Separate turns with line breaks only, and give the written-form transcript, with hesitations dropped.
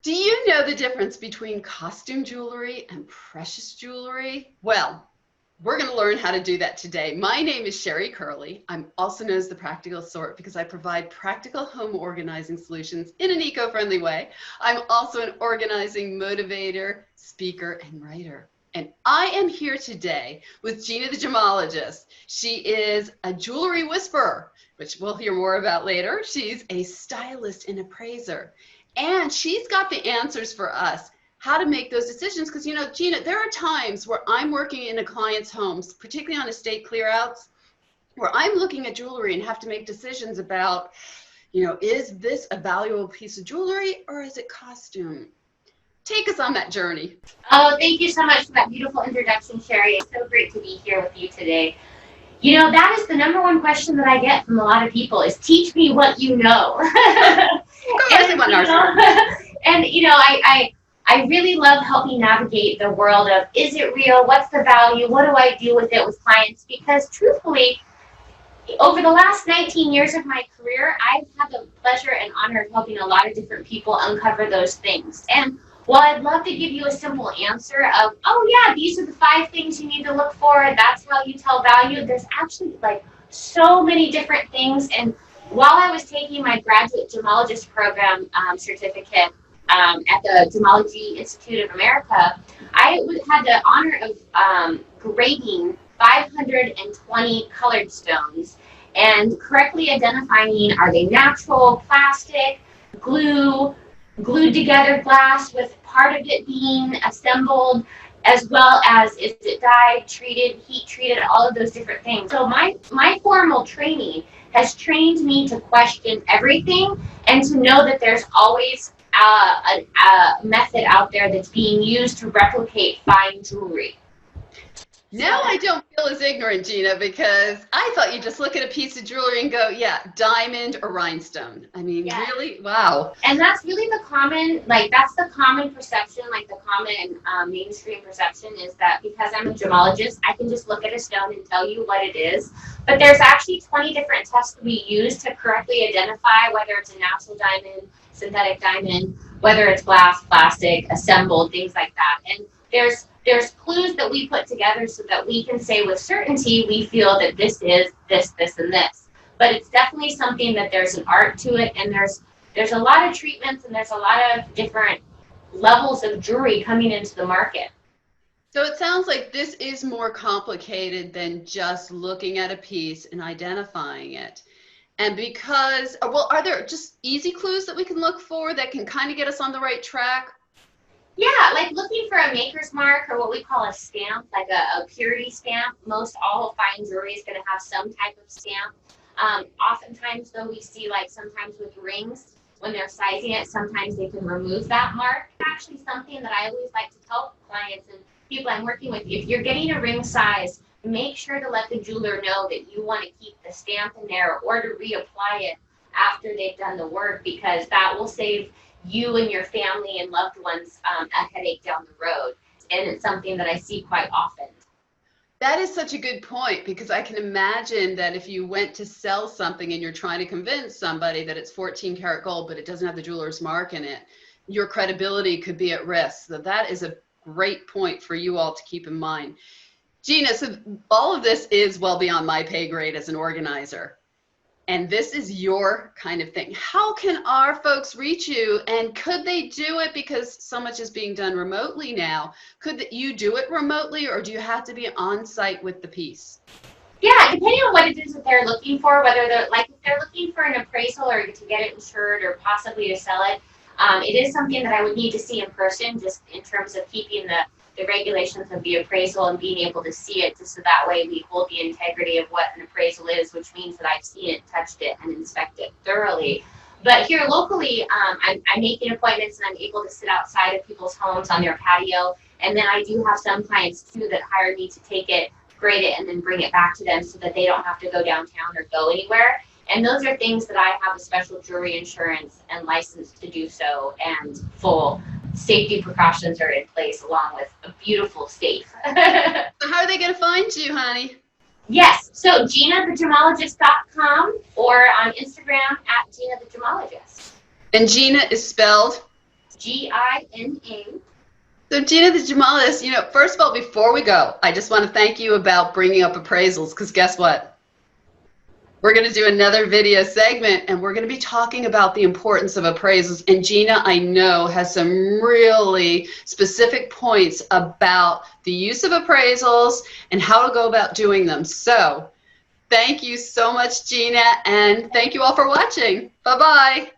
Do you know the difference between costume jewelry and precious jewelry? Well, we're going to learn how to do that today. My name is Sherry Curley. I'm also known as the practical sort because I provide practical home organizing solutions in an eco-friendly way. I'm also an organizing motivator, speaker, and writer. And I am here today with Gina the Gemologist. She is a jewelry whisperer, which we'll hear more about later. She's a stylist and appraiser. And she's got the answers for us how to make those decisions. Because, Gina, there are times where I'm working in a client's homes, particularly on estate clearouts, where I'm looking at jewelry and have to make decisions about, is this a valuable piece of jewelry or is it costume? Take us on that journey.
Oh, thank you so much for that beautiful introduction, Sherry. It's so great to be here with you today. That is the number one question that I get from a lot of people is teach me what you know.
Of course,
and, you know, I really love helping navigate the world of is it real? What's the value? What do I do with it with clients? Because truthfully, over the last 19 years of my career, I've had the pleasure and honor of helping a lot of different people uncover those things. And while I'd love to give you a simple answer of, oh yeah, these are the 5 things you need to look for, that's how you tell value, there's actually like so many different things. And while I was taking my graduate gemologist program certificate at the Gemology Institute of America, I had the honor of grading 520 colored stones and correctly identifying are they natural, plastic, glue, glued together glass with part of it being assembled, as well as is it dyed, treated, heat treated, all of those different things. So my formal training has trained me to question everything and to know that there's always a method out there that's being used to replicate fine jewelry.
Now I don't feel as ignorant, Gina, because I thought you just look at a piece of jewelry and go, yeah, diamond or rhinestone. I mean,
Yeah.
really? Wow.
And that's really that's the common perception, like the common mainstream perception is that because I'm a gemologist, I can just look at a stone and tell you what it is. But there's actually 20 different tests that we use to correctly identify whether it's a natural diamond, synthetic diamond, whether it's glass, plastic, assembled, things like that. And there's clues that we put together so that we can say with certainty we feel that this is this, this, and this. But it's definitely something that there's an art to it, and there's a lot of treatments and there's a lot of different levels of jewelry coming into the market.
So it sounds like this is more complicated than just looking at a piece and identifying it. And because, well, are there just easy clues that we can look for that can kind of get us on the right track?
Yeah, like looking for a maker's mark or what we call a stamp, like a purity stamp. Most all fine jewelry is going to have some type of stamp. Oftentimes, though, we see like sometimes with rings, when they're sizing it, sometimes they can remove that mark. Actually, something that I always like to tell clients and people I'm working with, if you're getting a ring size, make sure to let the jeweler know that you want to keep the stamp in there or to reapply it after they've done the work, because that will save you and your family and loved ones a headache down the road. And it's something that I see quite often.
That is such a good point, because I can imagine that if you went to sell something and you're trying to convince somebody that it's 14 karat gold, but it doesn't have the jeweler's mark in it, your credibility could be at risk. So that is a great point for you all to keep in mind. Gina, so all of this is well beyond my pay grade as an organizer. And this is your kind of thing. How can our folks reach you? And could they do it, because so much is being done remotely now? Could you do it remotely, or do you have to be on site with the piece?
Yeah, depending on what it is that they're looking for, whether they're like if they're looking for an appraisal or to get it insured or possibly to sell it, it is something that I would need to see in person, just in terms of keeping the regulations of the appraisal and being able to see it, just so that way we hold the integrity of what an appraisal is, which means that I've seen it, touched it, and inspected it thoroughly. But here locally, I'm making appointments and I'm able to sit outside of people's homes on their patio. And then I do have some clients too that hire me to take it, grade it, and then bring it back to them so that they don't have to go downtown or go anywhere. And those are things that I have a special jewelry insurance and license to do so, and full safety precautions are in place along with a beautiful safe.
So how are they going to find you, honey?
Yes, so GinaTheGemologist.com or on Instagram at Gina the Gemologist.
And Gina is spelled?
Gina.
So Gina the Gemologist, you know, first of all, before we go, I just want to thank you about bringing up appraisals, because guess what? We're going to do another video segment, and we're going to be talking about the importance of appraisals. And Gina, I know, has some really specific points about the use of appraisals and how to go about doing them. So thank you so much, Gina, and thank you all for watching. Bye-bye.